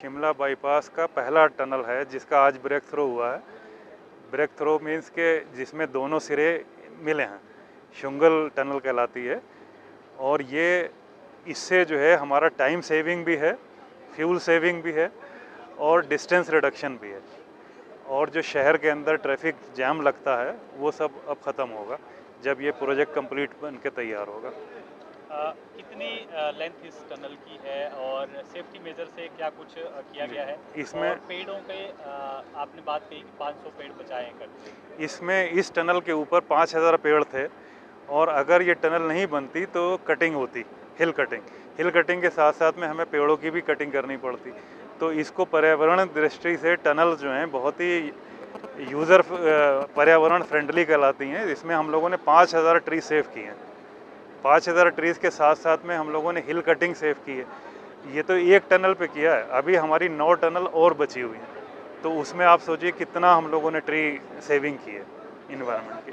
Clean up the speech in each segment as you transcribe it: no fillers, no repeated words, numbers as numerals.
Shimla bypass का पहला tunnel है जिसका आज ब्रेक थ्रो हुआ है। ब्रेक थ्रो मीन्स के जिसमें दोनों सिरे मिले हैं, शुंगल टनल कहलाती है। और ये इससे जो है हमारा टाइम सेविंग भी है, फ्यूल सेविंग भी है और डिस्टेंस रिडक्शन भी है। और जो शहर के अंदर ट्रैफिक जैम लगता है वो सब अब ख़त्म होगा जब ये प्रोजेक्ट कंप्लीट बन के तैयार होगा। कितनी लेंथ इस टनल की है और सेफ्टी मेजर से क्या कुछ किया गया है? इसमें और पेड़ों के आपने बात कही कि 500 पेड़ बचाए हैं करके। इसमें इस टनल के ऊपर 5000 पेड़ थे और अगर ये टनल नहीं बनती तो कटिंग होती, हिल कटिंग के साथ साथ में हमें पेड़ों की भी कटिंग करनी पड़ती। तो इसको पर्यावरण दृष्टि से टनल जो हैं बहुत ही यूज़र पर्यावरण फ्रेंडली कहलाती हैं। इसमें हम लोगों ने 5000 ट्री सेव किए हैं। 5000 ट्रीज़ के साथ साथ में हम लोगों ने हिल कटिंग सेव की है। ये तो एक टनल पे किया है, अभी हमारी 9 टनल और बची हुई हैं। तो उसमें आप सोचिए कितना हम लोगों ने ट्री सेविंग की है इन्वायरमेंट की।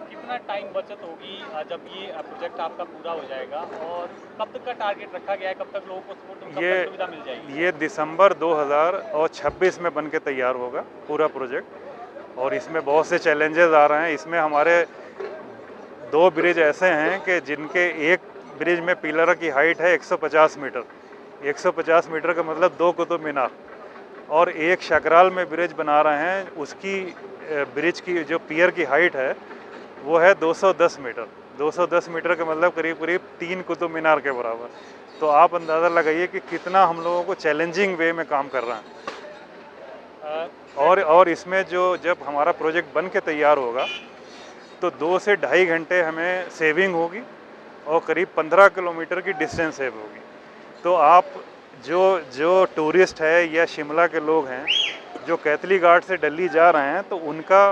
कितना टाइम बचत होगी जब ये प्रोजेक्ट आपका पूरा हो जाएगा, और कब तक का टारगेट रखा गया है? कब तक लोगों को सुविधा मिल जाएगी? ये दिसंबर 2026 में बन के तैयार होगा पूरा प्रोजेक्ट। और इसमें बहुत से चैलेंजेस आ रहे हैं। इसमें हमारे 2 ब्रिज ऐसे हैं कि जिनके एक ब्रिज में पिलर की हाइट है 150 मीटर। 150 मीटर का मतलब 2 कुतुब मीनार। और एक शकराल में ब्रिज बना रहे हैं, उसकी ब्रिज की जो पियर की हाइट है वो है 210 मीटर। 210 मीटर का मतलब करीब करीब 3 कुतुब मीनार के बराबर। तो आप अंदाज़ा लगाइए कि कितना हम लोगों को चैलेंजिंग वे में काम कर रहे हैं। और इसमें जब हमारा प्रोजेक्ट बन के तैयार होगा तो 2 से ढाई घंटे हमें सेविंग होगी और करीब 15 किलोमीटर की डिस्टेंस सेव होगी। तो आप जो टूरिस्ट है या शिमला के लोग हैं जो कैथली घाट से दिल्ली जा रहे हैं तो उनका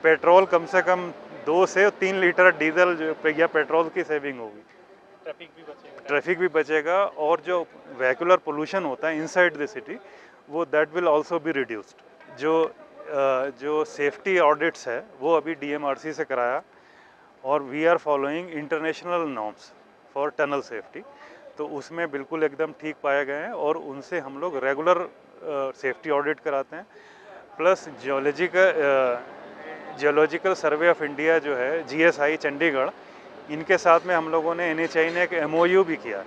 पेट्रोल कम से कम 2 से 3 लीटर डीजल या पेट्रोल की सेविंग होगी। ट्रैफिक भी बचेगा और जो वेहिकुलर पोल्यूशन होता है इनसाइड द सिटी वो that will also be reduced. जो सेफ्टी ऑडिट्स है वो अभी डीएमआरसी से कराया और we are following international norms for tunnel safety. तो उसमें बिल्कुल एकदम ठीक पाए गए हैं और उनसे हम लोग रेगुलर सेफ्टी ऑडिट कराते हैं। Plus geological survey of India जो है जीएसआई चंडीगढ़, इनके साथ में हम लोगों ने एनएचआई ने एक एमओयू भी किया।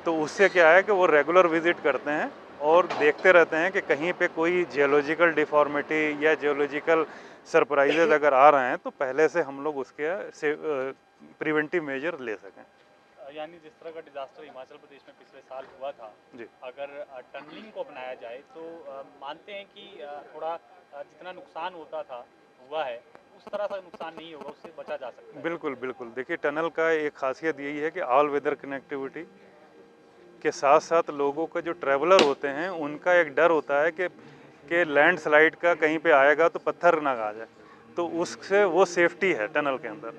तो उससे क्या है कि वो रेगुलर विजिट करते हैं और देखते रहते हैं कि कहीं पे कोई जियोलॉजिकल डिफॉर्मिटी या जियोलॉजिकल सरप्राइजेज अगर आ रहे हैं तो पहले से हम लोग उसके प्रिवेंटिव मेजर ले सकें। यानी जिस तरह का डिजास्टर हिमाचल प्रदेश में पिछले साल हुआ था जी, अगर टनलिंग को अपनाया जाए तो मानते हैं कि थोड़ा जितना नुकसान होता था हुआ है उस तरह का नुकसान नहीं होगा, उससे बचा जा सकता है। बिल्कुल बिल्कुल। देखिए टनल का एक खासियत यही है कि ऑल वेदर कनेक्टिविटी के साथ साथ लोगों का जो ट्रैवलर होते हैं उनका एक डर होता है कि लैंडस्लाइड का कहीं पे आएगा तो पत्थर ना आ जाए। तो उससे वो सेफ्टी है टनल के अंदर।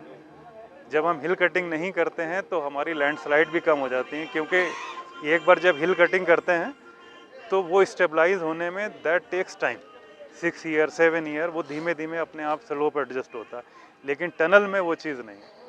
जब हम हिल कटिंग नहीं करते हैं तो हमारी लैंडस्लाइड भी कम हो जाती हैं, क्योंकि एक बार जब हिल कटिंग करते हैं तो वो स्टेबलाइज होने में that takes time, 6 year 7 year, वो धीमे धीमे अपने आप स्लोप एडजस्ट होता है। लेकिन टनल में वो चीज़ नहीं है।